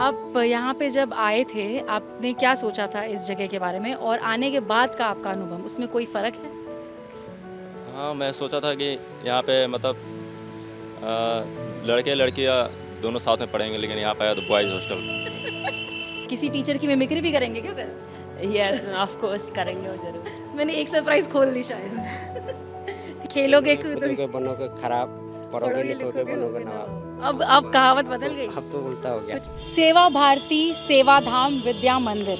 आप यहाँ पे जब आए थे, आपने क्या सोचा था इस जगह के बारे में और आने के बाद का आपका अनुभव, उसमें कोई फ़र्क है? हाँ, मैं सोचा था कि यहाँ पे मतलब लड़के लड़कियाँ दोनों साथ में पढ़ेंगे, लेकिन यहाँ पे आया तो बॉयज़ हॉस्टल। किसी टीचर की मिमिक्री भी करेंगे क्या कल? यस ऑफ कोर्स करेंगे वो ज़रूर। मैंने एक सरप्राइज़ खोल दी शायद। खेलोगे कूदोगे, कूदोगे बनोगे खराब, पढ़ोगे पढ़ोगे लिखोगे लिखोगे बनोगे होगे नवाब। नवाब। अब कहावत बदल गई। अब तो उल्टा हो गया। सेवा भारती सेवाधाम विद्या मंदिर,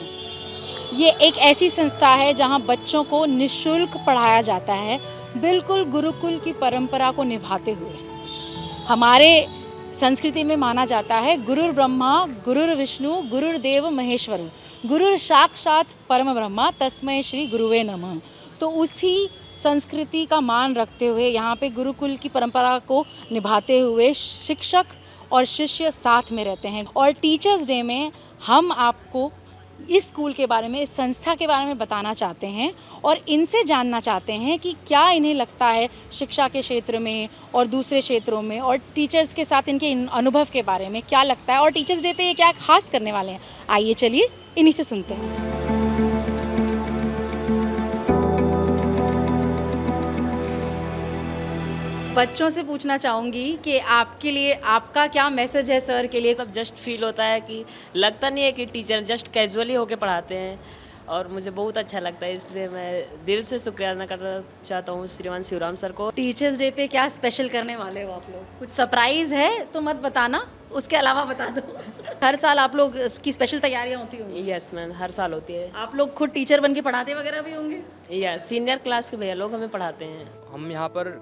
ये एक ऐसी संस्था है जहां बच्चों को निःशुल्क पढ़ाया जाता है, बिल्कुल गुरुकुल की परंपरा को निभाते हुए। हमारे संस्कृति में माना जाता है गुरुर ब्रह्मा गुरुर विष्णु गुरुर्देव महेश्वर, गुरुर साक्षात परम ब्रह्मा तस्मै श्री गुरुवे नमः। तो उसी संस्कृति का मान रखते हुए यहाँ पे गुरुकुल की परंपरा को निभाते हुए शिक्षक और शिष्य साथ में रहते हैं। और टीचर्स डे में हम आपको इस स्कूल के बारे में, इस संस्था के बारे में बताना चाहते हैं और इनसे जानना चाहते हैं कि क्या इन्हें लगता है शिक्षा के क्षेत्र में और दूसरे क्षेत्रों में, और टीचर्स के साथ इनके अनुभव के बारे में क्या लगता है और टीचर्स डे पे ये क्या खास करने वाले हैं। आइए चलिए इन्हीं से सुनते हैं। बच्चों से पूछना चाहूँगी कि आपके लिए आपका क्या मैसेज है सर के लिए। मतलब जस्ट फील होता है कि लगता नहीं है कि टीचर जस्ट कैजुअली होके पढ़ाते हैं और मुझे बहुत अच्छा लगता है, इसलिए मैं दिल से शुक्रिया अदा करना चाहता हूँ श्रीमान शिवराम सर को। टीचर्स डे पे क्या स्पेशल करने वाले हो आप लोग? कुछ सरप्राइज है तो मत बताना, उसके अलावा बता दो। हर साल आप लोग की स्पेशल तैयारियां होती होंगी। यस मैम, हर साल होती है। आप लोग खुद टीचर बन के पढ़ाते वगैरह भी होंगे? यस, सीनियर क्लास के भैया लोग हमें पढ़ाते हैं। हम यहाँ पर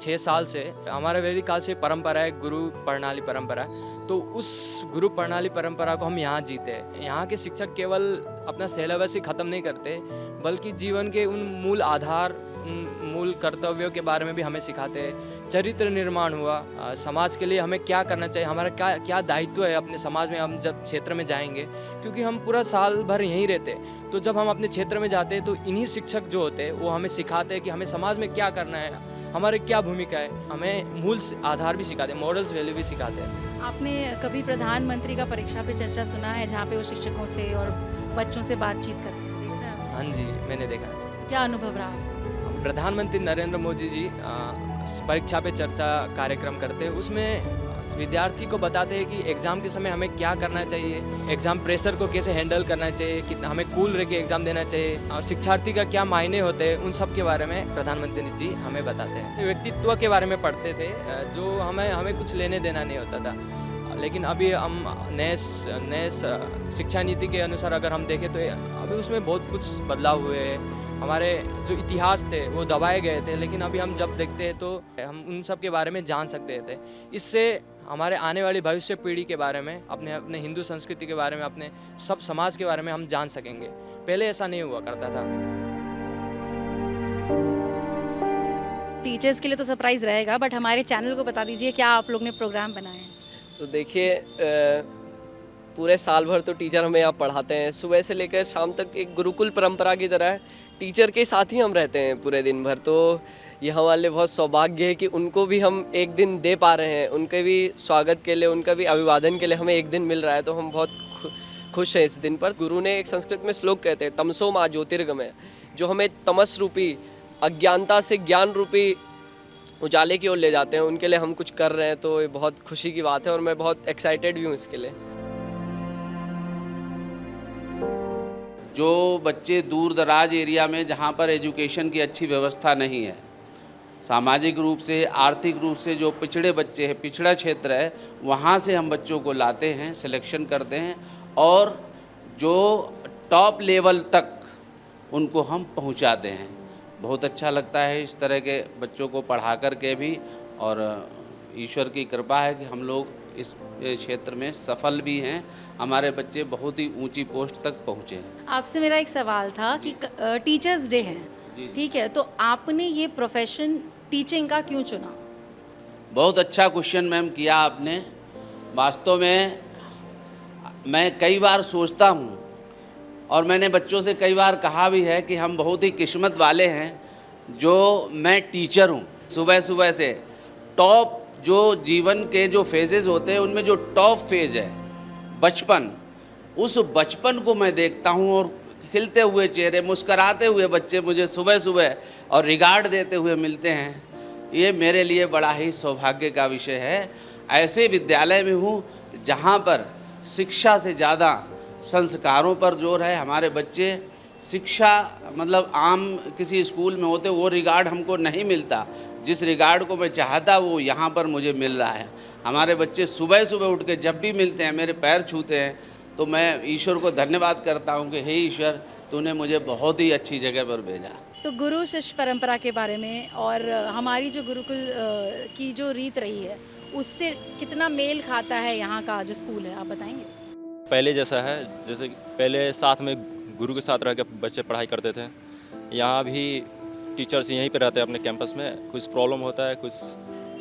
6 साल से, हमारे वैदिक काल से परंपरा है, गुरु प्रणाली परंपरा। तो उस गुरु प्रणाली परंपरा को हम यहाँ जीते हैं। यहाँ के शिक्षक केवल अपना सिलेबस ही ख़त्म नहीं करते, बल्कि जीवन के उन मूल आधार, उन मूल कर्तव्यों के बारे में भी हमें सिखाते हैं। चरित्र निर्माण हुआ, समाज के लिए हमें क्या करना चाहिए, हमारा क्या क्या दायित्व है अपने समाज में। हम जब क्षेत्र में जाएंगे, क्योंकि हम पूरा साल भर यहीं रहते हैं, तो जब हम अपने क्षेत्र में जाते हैं तो इन्हीं शिक्षक जो होते हैं वो हमें सिखाते हैं कि हमें समाज में क्या करना है, हमारी क्या भूमिका है। हमें मूल आधार भी सिखाते हैं, मॉडल्स वैल्यू भी सिखाते हैं। आपने कभी प्रधानमंत्री का परीक्षा पे चर्चा सुना है, जहाँ पे वो शिक्षकों से और बच्चों से बातचीत करते हैं? देखा है आपने? हाँ जी, मैंने देखा है। क्या अनुभव रहा? प्रधानमंत्री नरेंद्र मोदी जी परीक्षा पे चर्चा कार्यक्रम करते हैं, उसमें विद्यार्थी को बताते हैं कि एग्ज़ाम के समय हमें क्या करना चाहिए, एग्ज़ाम प्रेशर को कैसे हैंडल करना चाहिए, कि हमें कूल रह के एग्ज़ाम देना चाहिए, और शिक्षार्थी का क्या मायने होते हैं, उन सब के बारे में प्रधानमंत्री जी हमें बताते हैं। व्यक्तित्व के बारे में पढ़ते थे, जो हमें कुछ लेने देना नहीं होता था। लेकिन अभी हम नए शिक्षा नीति के अनुसार अगर हम देखें तो अभी उसमें बहुत कुछ बदलाव हुए हैं। हमारे जो इतिहास थे वो दबाए गए थे, लेकिन अभी हम जब देखते हैं तो हम उन सब के बारे में जान सकते थे। इससे हमारे आने वाली भविष्य पीढ़ी के बारे में, अपने हिंदू संस्कृति के बारे में, अपने सब समाज के बारे में हम जान सकेंगे। पहले ऐसा नहीं हुआ करता था। टीचर्स के लिए तो सरप्राइज रहेगा, बट हमारे चैनल को बता दीजिए क्या आप लोग ने प्रोग्राम बनाए हैं। तो देखिए, पूरे साल भर तो टीचर हमें यहाँ पढ़ाते हैं, सुबह से लेकर शाम तक एक गुरुकुल परंपरा की तरह टीचर के साथ ही हम रहते हैं पूरे दिन भर। तो ये हमारे लिए बहुत सौभाग्य है कि उनको भी हम एक दिन दे पा रहे हैं, उनके भी स्वागत के लिए, उनका भी अभिवादन के लिए हमें एक दिन मिल रहा है, तो हम बहुत खुश हैं इस दिन पर। गुरु ने एक संस्कृत में श्लोक कहते हैं, तमसो मा ज्योतिर्गमय, जो हमें तमस रूपी अज्ञानता से ज्ञान रूपी उजाले की ओर ले जाते हैं, उनके लिए हम कुछ कर रहे हैं, तो ये बहुत खुशी की बात है और मैं बहुत एक्साइटेड भी हूँ इसके लिए। जो बच्चे दूर दराज एरिया में, जहाँ पर एजुकेशन की अच्छी व्यवस्था नहीं है, सामाजिक रूप से, आर्थिक रूप से जो पिछड़े बच्चे हैं, पिछड़ा क्षेत्र है, वहाँ से हम बच्चों को लाते हैं, सिलेक्शन करते हैं और जो टॉप लेवल तक उनको हम पहुँचाते हैं। बहुत अच्छा लगता है इस तरह के बच्चों को पढ़ा कर के भी, और ईश्वर की कृपा है कि हम लोग इस क्षेत्र में सफल भी हैं। हमारे बच्चे बहुत ही ऊंची पोस्ट तक पहुँचे हैं। आपसे मेरा एक सवाल था कि टीचर्स डे है, ठीक है, तो आपने ये प्रोफेशन टीचिंग का क्यों चुना? बहुत अच्छा क्वेश्चन मैम किया आपने। वास्तव में मैं कई बार सोचता हूँ और मैंने बच्चों से कई बार कहा भी है कि हम बहुत ही किस्मत वाले हैं जो मैं टीचर हूँ। सुबह सुबह से टॉप जो जीवन के जो फेजेस होते हैं उनमें जो टॉप फेज है बचपन, उस बचपन को मैं देखता हूँ और खिलते हुए चेहरे, मुस्कराते हुए बच्चे मुझे सुबह सुबह और रिगार्ड देते हुए मिलते हैं, ये मेरे लिए बड़ा ही सौभाग्य का विषय है। ऐसे विद्यालय में हूँ जहाँ पर शिक्षा से ज़्यादा संस्कारों पर जोर है। हमारे बच्चे शिक्षा मतलब आम किसी स्कूल में होते वो रिगार्ड हमको नहीं मिलता, जिस रिगार्ड को मैं चाहता वो यहाँ पर मुझे मिल रहा है। हमारे बच्चे सुबह सुबह उठ के जब भी मिलते हैं मेरे पैर छूते हैं, तो मैं ईश्वर को धन्यवाद करता हूँ कि हे ईश्वर, तूने मुझे बहुत ही अच्छी जगह पर भेजा। तो गुरु शिष्य परंपरा के बारे में और हमारी जो गुरुकुल की जो रीत रही है उससे कितना मेल खाता है यहाँ का जो स्कूल है, आप बताएंगे? पहले जैसा है, जैसे कि पहले साथ में गुरु के साथ रह के बच्चे पढ़ाई करते थे। यहाँ भी टीचर्स यहीं पे रहते हैं अपने कैंपस में। कुछ प्रॉब्लम होता है, कुछ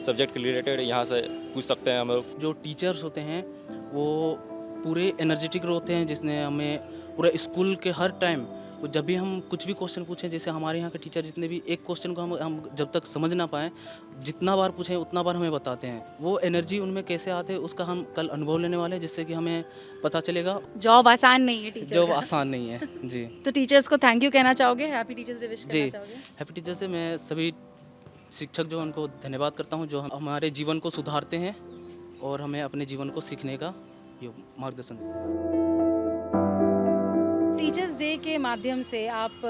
सब्जेक्ट के रिलेटेड यहाँ से पूछ सकते हैं हम लोग। जो टीचर्स होते हैं वो पूरे एनर्जेटिक होते हैं, जिसने हमें पूरा स्कूल के हर टाइम वो जब भी हम कुछ भी क्वेश्चन पूछें, जैसे हमारे यहाँ के टीचर जितने भी एक क्वेश्चन को हम जब तक समझ ना पाएँ, जितना बार पूछें उतना बार हमें बताते हैं। वो एनर्जी उनमें कैसे आते हैं उसका हम कल अनुभव लेने वाले हैं, जिससे कि हमें पता चलेगा। जॉब आसान नहीं है टीचर जॉब का। आसान नहीं है जी। तो टीचर्स को थैंक यू कहना चाहोगे? हैप्पी टीचर्स डे विश जी, करना चाहोगे? हैप्पी टीचर से मैं सभी शिक्षक जो उनको धन्यवाद करता हूँ, जो हमारे जीवन को सुधारते हैं और हमें अपने जीवन को सीखने का ये मार्गदर्शन देते हैं। टीचर्स डे के माध्यम से आप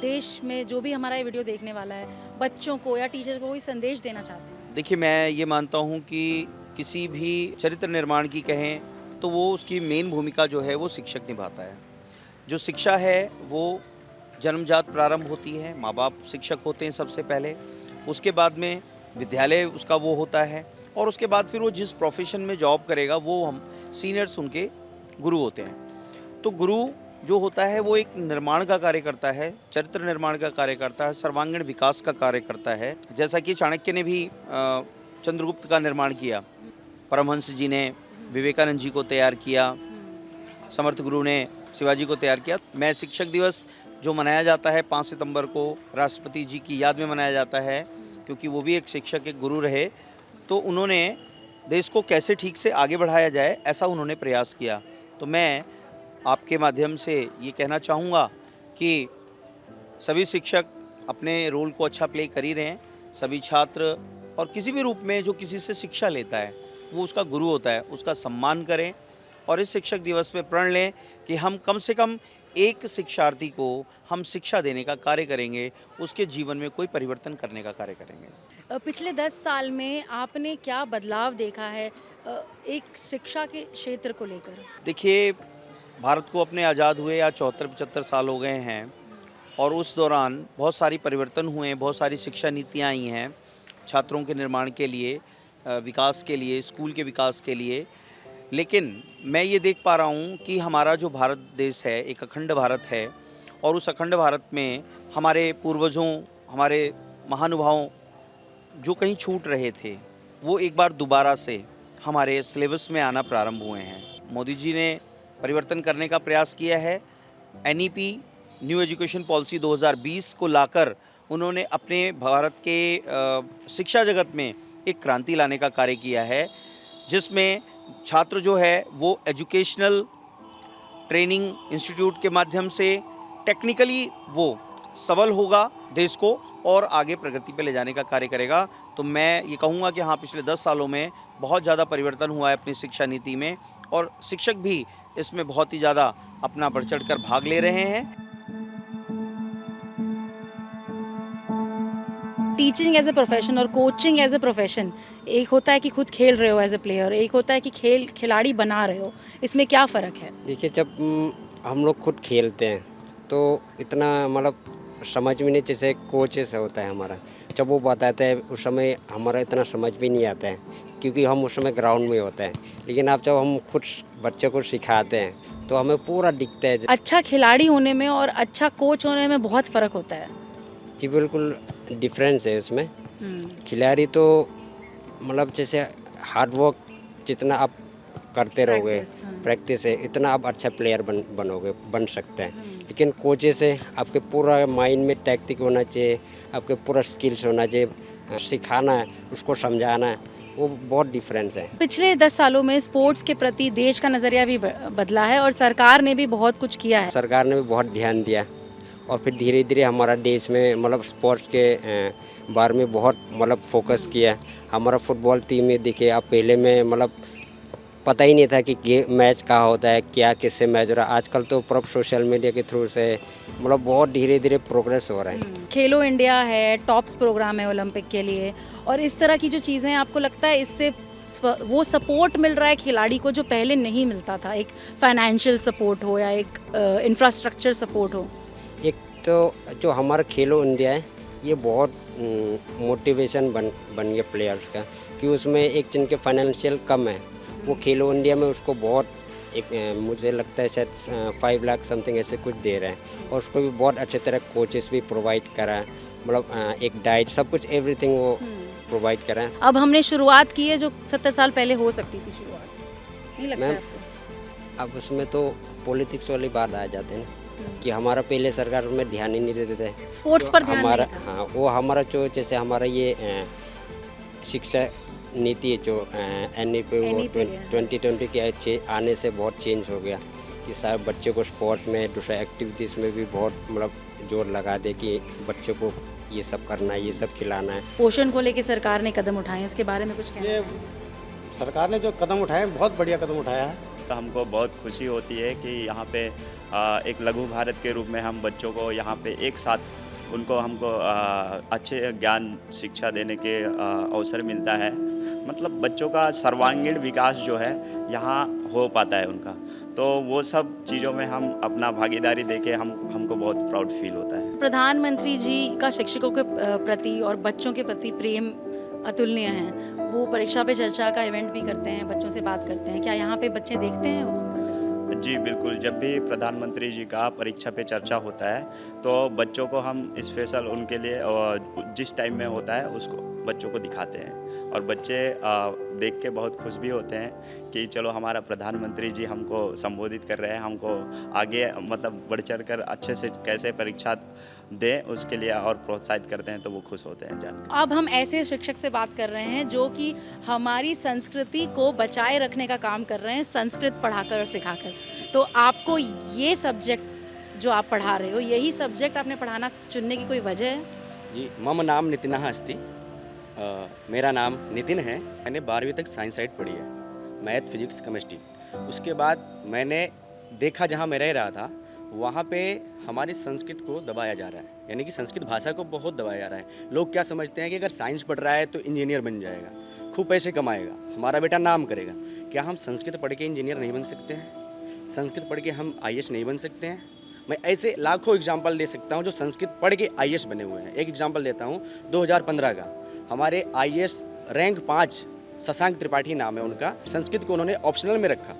देश में जो भी हमारा ये वीडियो देखने वाला है, बच्चों को या टीचर को कोई संदेश देना चाहते हैं? देखिए, मैं ये मानता हूँ कि किसी भी चरित्र निर्माण की कहें तो वो उसकी मेन भूमिका जो है वो शिक्षक निभाता है। जो शिक्षा है वो जन्मजात प्रारंभ होती है, माँ बाप शिक्षक होते हैं सबसे पहले, उसके बाद में विद्यालय उसका वो होता है, और उसके बाद फिर वो जिस प्रोफेशन में जॉब करेगा वो हम सीनियर्स उनके गुरु होते हैं। तो गुरु जो होता है वो एक निर्माण का कार्य करता है, चरित्र निर्माण का कार्य करता है, सर्वांगीण विकास का कार्य करता है। जैसा कि चाणक्य ने भी चंद्रगुप्त का निर्माण किया, परमहंस जी ने विवेकानंद जी को तैयार किया, समर्थ गुरु ने शिवाजी को तैयार किया। मैं शिक्षक दिवस जो मनाया जाता है 5 सितंबर को राष्ट्रपति जी की याद में मनाया जाता है, क्योंकि वो भी एक शिक्षक, एक गुरु रहे। तो उन्होंने देश को कैसे ठीक से आगे बढ़ाया जाए ऐसा उन्होंने प्रयास किया। तो मैं आपके माध्यम से ये कहना चाहूँगा कि सभी शिक्षक अपने रोल को अच्छा प्ले कर ही रहे हैं। सभी छात्र और किसी भी रूप में जो किसी से शिक्षा लेता है वो उसका गुरु होता है, उसका सम्मान करें और इस शिक्षक दिवस पे प्रण लें कि हम कम से कम एक शिक्षार्थी को हम शिक्षा देने का कार्य करेंगे, उसके जीवन में कोई परिवर्तन करने का कार्य करेंगे। पिछले 10 साल में आपने क्या बदलाव देखा है एक शिक्षा के क्षेत्र को लेकर? देखिए, भारत को अपने आज़ाद हुए या 74-75 साल हो गए हैं और उस दौरान बहुत सारी परिवर्तन हुए हैं, बहुत सारी शिक्षा नीतियाँ आई हैं छात्रों के निर्माण के लिए, विकास के लिए, स्कूल के विकास के लिए। लेकिन मैं ये देख पा रहा हूँ कि हमारा जो भारत देश है एक अखंड भारत है और उस अखंड भारत में हमारे पूर्वजों, हमारे महानुभावों जो कहीं छूट रहे थे वो एक बार दोबारा से हमारे सिलेबस में आना प्रारंभ हुए हैं। मोदी जी ने परिवर्तन करने का प्रयास किया है। NEP न्यू एजुकेशन पॉलिसी 2020 को लाकर उन्होंने अपने भारत के शिक्षा जगत में एक क्रांति लाने का कार्य किया है, जिसमें छात्र जो है वो एजुकेशनल ट्रेनिंग इंस्टीट्यूट के माध्यम से टेक्निकली वो सबल होगा, देश को और आगे प्रगति पे ले जाने का कार्य करेगा। तो मैं ये कहूँगा कि हाँ, पिछले 10 सालों में बहुत ज़्यादा परिवर्तन हुआ है अपनी शिक्षा नीति में और शिक्षक भी इसमें बहुत ही ज़्यादा अपना बढ़ चढ़ कर भाग ले रहे हैं। टीचिंग एज ए प्रोफेशन और कोचिंग एज ए प्रोफेशन, एक होता है कि खुद खेल रहे हो एज ए प्लेयर, एक होता है कि खिलाड़ी बना रहे हो, इसमें क्या फ़र्क है? देखिए, जब हम लोग खुद खेलते हैं तो इतना मतलब समझ में नहीं, जैसे कोचेस होता है हमारा, जब वो बताते हैं उस समय हमारा इतना समझ भी नहीं आता है क्योंकि हम उस समय ग्राउंड में होते हैं। लेकिन अब जब हम खुद बच्चों को सिखाते हैं तो हमें पूरा दिखता है। अच्छा खिलाड़ी होने में और अच्छा कोच होने में बहुत फ़र्क होता है। जी बिल्कुल डिफरेंस है उसमें। खिलाड़ी तो मतलब जैसे हार्ड वर्क जितना आप करते रहोगे, प्रैक्टिस है, इतना आप अच्छा प्लेयर बन सकते हैं। लेकिन कोचेस से आपके पूरा माइंड में टैक्टिक होना चाहिए, आपके पूरा स्किल्स होना चाहिए, सिखाना है, उसको समझाना है, वो बहुत डिफरेंस है। पिछले 10 सालों में स्पोर्ट्स के प्रति देश का नज़रिया भी बदला है और सरकार ने भी बहुत कुछ किया है। सरकार ने भी बहुत ध्यान दिया और फिर धीरे धीरे हमारा देश में मतलब स्पोर्ट्स के बारे में बहुत मतलब फोकस किया। हमारा फुटबॉल टीम में देखिए आप, पहले में मतलब पता ही नहीं था कि मैच कहाँ होता है, क्या किससे मैच हो रहा है। आजकल तो पूरा सोशल मीडिया के थ्रू से मतलब बहुत धीरे धीरे प्रोग्रेस हो रहा है। खेलो इंडिया है, टॉप्स प्रोग्राम है ओलंपिक के लिए, और इस तरह की जो चीज़ें हैं, आपको लगता है इससे वो सपोर्ट मिल रहा है खिलाड़ी को जो पहले नहीं मिलता था? एक फाइनेंशियल सपोर्ट हो या एक इंफ्रास्ट्रक्चर सपोर्ट हो। एक तो जो हमारा खेलो इंडिया है ये बहुत मोटिवेशन बन गया प्लेयर्स का, कि उसमें एक जिनके फाइनेंशियल कम है वो खेलो इंडिया में उसको बहुत एक मुझे लगता है शायद 5 लाख समथिंग ऐसे कुछ दे रहे हैं, और उसको भी बहुत अच्छे तरह कोचेस भी प्रोवाइड करा है, मतलब एक डाइट सब कुछ एवरीथिंग वो प्रोवाइड करा है। अब हमने शुरुआत की है जो 70 साल पहले हो सकती थी शुरुआत, नहीं लगता मैम, आपको? अब उसमें तो पॉलिटिक्स वाली बात आ जाते हैं कि हमारा पहले सरकार में ध्यान ही नहीं देते थे स्पोर्ट्स पर ध्यान हमारा। नहीं था। हाँ, वो हमारा जो जैसे हमारा ये शिक्षा नीति है जो NEP वो NEP है। 2020 के आने से बहुत चेंज हो गया कि सारे बच्चे को स्पोर्ट्स में दूसरा एक्टिविटीज़ में भी बहुत मतलब जोर लगा दे कि बच्चों को ये सब करना है, ये सब खिलाना है। पोषण को लेकर सरकार ने कदम उठाए हैं, उसके बारे में कुछ कहना ये चाहिए? सरकार ने जो कदम उठाए हैं बहुत बढ़िया कदम उठाया है। हमको बहुत खुशी होती है कि यहाँ पे एक लघु भारत के रूप में हम बच्चों को यहाँ पे एक साथ उनको हमको अच्छे ज्ञान शिक्षा देने के अवसर मिलता है। मतलब बच्चों का सर्वांगीण विकास जो है यहाँ हो पाता है उनका, तो वो सब चीज़ों में हम अपना भागीदारी देके हमको बहुत प्राउड फील होता है। प्रधानमंत्री जी का शिक्षकों के प्रति और बच्चों के प्रति प्रेम अतुलनीय है। वो परीक्षा पे चर्चा का इवेंट भी करते हैं, बच्चों से बात करते हैं। क्या यहाँ पे बच्चे देखते हैं उनका चर्चा? जी बिल्कुल, जब भी प्रधानमंत्री जी का परीक्षा पे चर्चा होता है तो बच्चों को हम स्पेशल उनके लिए जिस टाइम में होता है उसको बच्चों को दिखाते हैं, और बच्चे देख के बहुत खुश भी होते हैं कि चलो हमारा प्रधानमंत्री जी हमको संबोधित कर रहे हैं, हमको आगे मतलब बढ़ चढ़ कर अच्छे से कैसे परीक्षा दें उसके लिए और प्रोत्साहित करते हैं, तो वो खुश होते हैं जान। अब हम ऐसे शिक्षक से बात कर रहे हैं जो कि हमारी संस्कृति को बचाए रखने का काम कर रहे हैं, संस्कृत पढ़ाकर और सिखाकर। तो आपको ये सब्जेक्ट जो आप पढ़ा रहे हो, यही सब्जेक्ट आपने पढ़ाना चुनने की कोई वजह है? जी, मम नाम नितिनः अस्ति। मेरा नाम नितिन है। मैंने 12वीं तक साइंस साइड पढ़ी है, मैथ फिजिक्स केमिस्ट्री। उसके बाद मैंने देखा जहाँ मैं रह रहा था वहाँ पे हमारी संस्कृत को दबाया जा रहा है, यानी कि संस्कृत भाषा को बहुत दबाया जा रहा है। लोग क्या समझते हैं कि अगर साइंस पढ़ रहा है तो इंजीनियर बन जाएगा, खूब पैसे कमाएगा, हमारा बेटा नाम करेगा। क्या हम संस्कृत पढ़ के इंजीनियर नहीं बन सकते हैं? संस्कृत पढ़ के हम IAS नहीं बन सकते हैं? मैं ऐसे लाखों एग्जाम्पल दे सकता हूँ जो संस्कृत पढ़ के IAS बने हुए हैं। एक एग्जाम्पल देता हूँ 2015 का, हमारे IAS रैंक 5 शशांक त्रिपाठी नाम है उनका, संस्कृत को उन्होंने ऑप्शनल में रखा।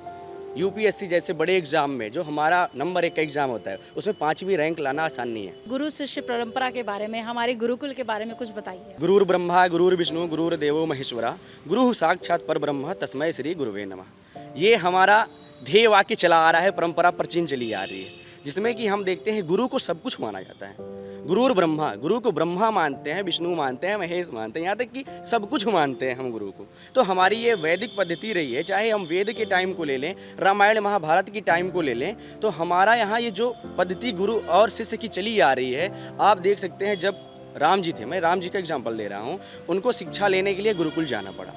UPSC जैसे बड़े एग्जाम में जो हमारा नंबर 1 का एग्जाम होता है उसमें 5वीं रैंक लाना आसान नहीं है। गुरु शिष्य परंपरा के बारे में, हमारे गुरुकुल के बारे में कुछ बताइए। गुरुर ब्रह्मा गुरुर विष्णु गुरुर देवो महेश्वरा गुरु साक्षात पर ब्रह्म तस्मै श्री गुरुवे नमः। ये हमारा ध्येय वाक्य चला आ रहा है, परंपरा प्राचीन चली आ रही है, जिसमें कि हम देखते हैं गुरु को सब कुछ माना जाता है। गुरुर ब्रह्मा, गुरु को ब्रह्मा मानते हैं, विष्णु मानते हैं, महेश मानते हैं, यहाँ तक कि सब कुछ मानते हैं हम गुरु को। तो हमारी ये वैदिक पद्धति रही है, चाहे हम वेद के टाइम को ले लें, रामायण महाभारत की टाइम को ले लें, तो हमारा यहाँ ये जो पद्धति गुरु और शिष्य की चली आ रही है। आप देख सकते हैं जब राम जी थे, मैं राम जी का एग्जाम्पल दे रहा हूँ, उनको शिक्षा लेने के लिए गुरुकुल जाना पड़ा,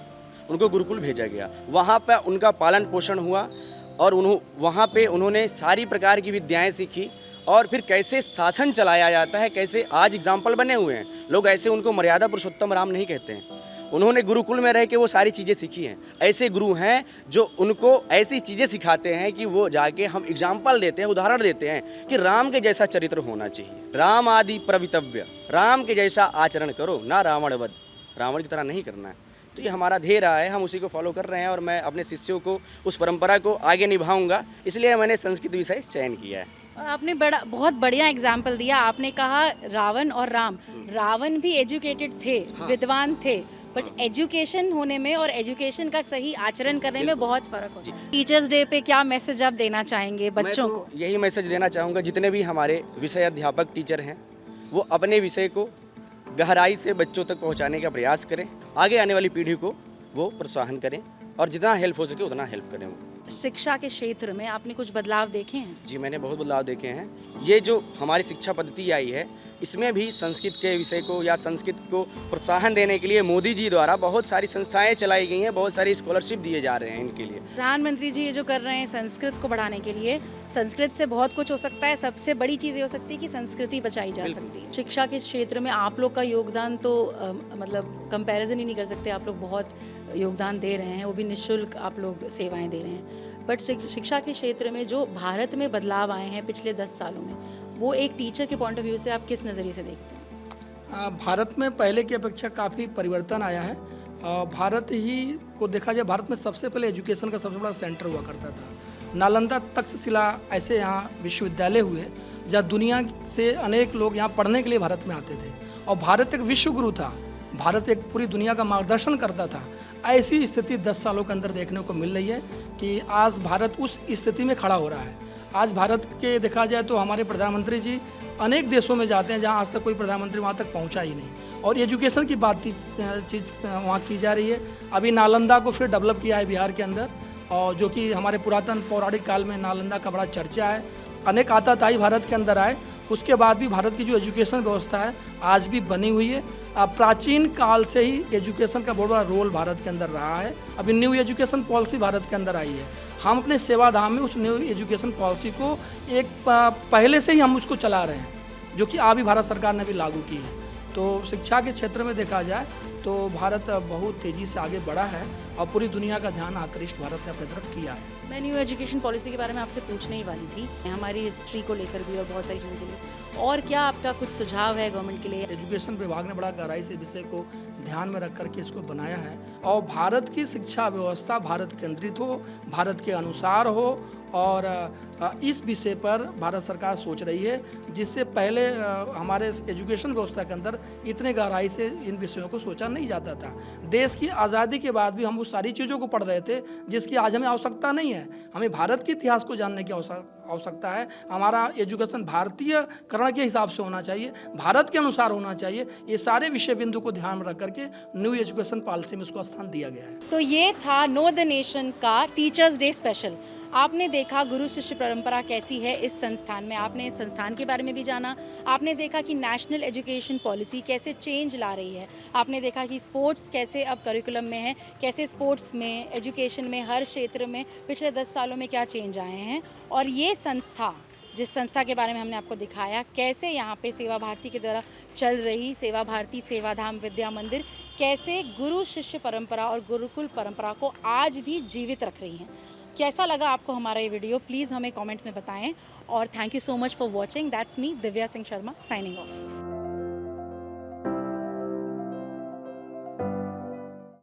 उनको गुरुकुल भेजा गया, वहाँ पर उनका पालन पोषण हुआ और वहाँ पे उन्होंने सारी प्रकार की विद्याएं सीखी, और फिर कैसे शासन चलाया जाता है, कैसे आज एग्जाम्पल बने हुए हैं। लोग ऐसे उनको मर्यादा पुरुषोत्तम राम नहीं कहते हैं, उन्होंने गुरुकुल में रह के वो सारी चीज़ें सीखी हैं। ऐसे गुरु हैं जो उनको ऐसी चीज़ें सिखाते हैं कि वो जाके हम एग्जाम्पल देते हैं, उदाहरण देते हैं कि राम के जैसा चरित्र होना चाहिए, राम आदि प्रवितव्य, राम के जैसा आचरण करो, ना रावणवध, रावण की तरह नहीं करना है। तो ये हमारा ध्येय रहा है, हम उसी को फॉलो कर रहे हैं, और मैं अपने शिष्यों को उस परंपरा को आगे निभाऊंगा, इसलिए मैंने संस्कृत विषय चयन किया है। और आपने बहुत बढ़िया एग्जाम्पल दिया। आपने कहा रावण और राम, रावण भी एजुकेटेड थे, विद्वान थे, बट एजुकेशन होने में और एजुकेशन का सही आचरण करने में बहुत फर्क होता है। टीचर्स डे पे क्या मैसेज आप देना चाहेंगे बच्चों को? यही मैसेज देना चाहूँगा, जितने भी हमारे विषय अध्यापक टीचर हैं वो अपने विषय को गहराई से बच्चों तक पहुंचाने का प्रयास करें, आगे आने वाली पीढ़ी को वो प्रोत्साहन करें और जितना हेल्प हो सके उतना हेल्प करें वो। शिक्षा के क्षेत्र में आपने कुछ बदलाव देखे हैं? जी, मैंने बहुत बदलाव देखे हैं। ये जो हमारी शिक्षा पद्धति आई है, इसमें भी संस्कृत के विषय को या संस्कृत को प्रोत्साहन देने के लिए मोदी जी द्वारा बहुत सारी संस्थाएं चलाई गई हैं, बहुत सारी स्कॉलरशिप दिए जा रहे हैं इनके लिए। प्रधानमंत्री जी ये जो कर रहे हैं संस्कृत को बढ़ाने के लिए, संस्कृत से बहुत कुछ हो सकता है, सबसे बड़ी चीज़ ये हो सकती है कि संस्कृति बचाई जा सकती है। शिक्षा के क्षेत्र में आप लोग का योगदान तो मतलब कंपैरिजन ही नहीं कर सकते। आप लोग बहुत योगदान दे रहे हैं, वो भी निःशुल्क आप लोग सेवाएं दे रहे हैं। बट शिक्षा के क्षेत्र में जो भारत में बदलाव आए हैं पिछले 10 सालों में, वो एक टीचर के पॉइंट ऑफ व्यू से आप किस नज़रिए से देखते हैं? भारत में पहले की अपेक्षा काफ़ी परिवर्तन आया है। भारत ही को देखा जाए, भारत में सबसे पहले एजुकेशन का सबसे बड़ा सेंटर हुआ करता था। नालंदा तक्षशिला ऐसे यहाँ विश्वविद्यालय हुए जहाँ दुनिया से अनेक लोग यहाँ पढ़ने के लिए भारत में आते थे और भारत एक विश्व गुरु था। भारत एक पूरी दुनिया का मार्गदर्शन करता था। ऐसी स्थिति 10 सालों के अंदर देखने को मिल रही है कि आज भारत उस स्थिति में खड़ा हो रहा है। आज भारत के देखा जाए तो हमारे प्रधानमंत्री जी अनेक देशों में जाते हैं जहां आज तक कोई प्रधानमंत्री वहां तक पहुंचा ही नहीं, और एजुकेशन की बात चीज़ वहां की जा रही है। अभी नालंदा को फिर डेवलप किया है बिहार के अंदर, और जो कि हमारे पुरातन पौराणिक काल में नालंदा का बड़ा चर्चा है। अनेक आताताई भारत के अंदर आए, उसके बाद भी भारत की जो एजुकेशन व्यवस्था है आज भी बनी हुई है। प्राचीन काल से ही एजुकेशन का बहुत बड़ा रोल भारत के अंदर रहा है। अभी न्यू एजुकेशन पॉलिसी भारत के अंदर आई है। हम अपने सेवाधाम में उस न्यू एजुकेशन पॉलिसी को एक पहले से ही हम उसको चला रहे हैं, जो कि अभी भारत सरकार ने भी लागू की है। तो शिक्षा के क्षेत्र में देखा जाए तो भारत बहुत तेज़ी से आगे बढ़ा है और पूरी दुनिया का ध्यान आकृष्ट भारत ने अपनी तरफ किया है। मैं न्यू एजुकेशन पॉलिसी के बारे में आपसे पूछने ही वाली थी, हमारी हिस्ट्री को लेकर भी और बहुत सारी चीज़ों के लिए। और क्या आपका कुछ सुझाव है गवर्नमेंट के लिए? एजुकेशन विभाग ने बड़ा गहराई से विषय को ध्यान में रख करके इसको बनाया है, और भारत की शिक्षा व्यवस्था भारत केंद्रित हो, भारत के अनुसार हो, और इस विषय पर भारत सरकार सोच रही है, जिससे पहले हमारे एजुकेशन व्यवस्था के अंदर इतने गहराई से इन विषयों को सोचा नहीं जाता था। देश की आज़ादी के बाद भी हम उस सारी चीज़ों को पढ़ रहे थे जिसकी आज हमें आवश्यकता नहीं है। हमें भारत के इतिहास को जानने की आवश्यकता है। हमारा एजुकेशन भारतीयकरण के हिसाब से होना चाहिए, भारत के अनुसार होना चाहिए। ये सारे विषय बिंदु को ध्यान में रख करके न्यू एजुकेशन पॉलिसी में इसको स्थान दिया गया है। तो ये था नो द नेशन का टीचर्स डे स्पेशल। आपने देखा गुरु शिष्य परंपरा कैसी है इस संस्थान में, आपने इस संस्थान के बारे में भी जाना, आपने देखा कि नेशनल एजुकेशन पॉलिसी कैसे चेंज ला रही है, आपने देखा कि स्पोर्ट्स कैसे अब करिकुलम में है, कैसे स्पोर्ट्स में, एजुकेशन में, हर क्षेत्र में पिछले 10 सालों में क्या चेंज आए हैं। और ये संस्था, जिस संस्था के बारे में हमने आपको दिखाया, कैसे यहाँ पे सेवा भारती के द्वारा चल रही सेवा भारती सेवाधाम विद्या मंदिर कैसे गुरु शिष्य परंपरा और गुरुकुल परंपरा को आज भी जीवित रख रही हैं। कैसा लगा आपको हमारा ये वीडियो, प्लीज़ हमें कमेंट में बताएं। और thank you so much for watching. That's me, Divya Singh Sharma, signing off.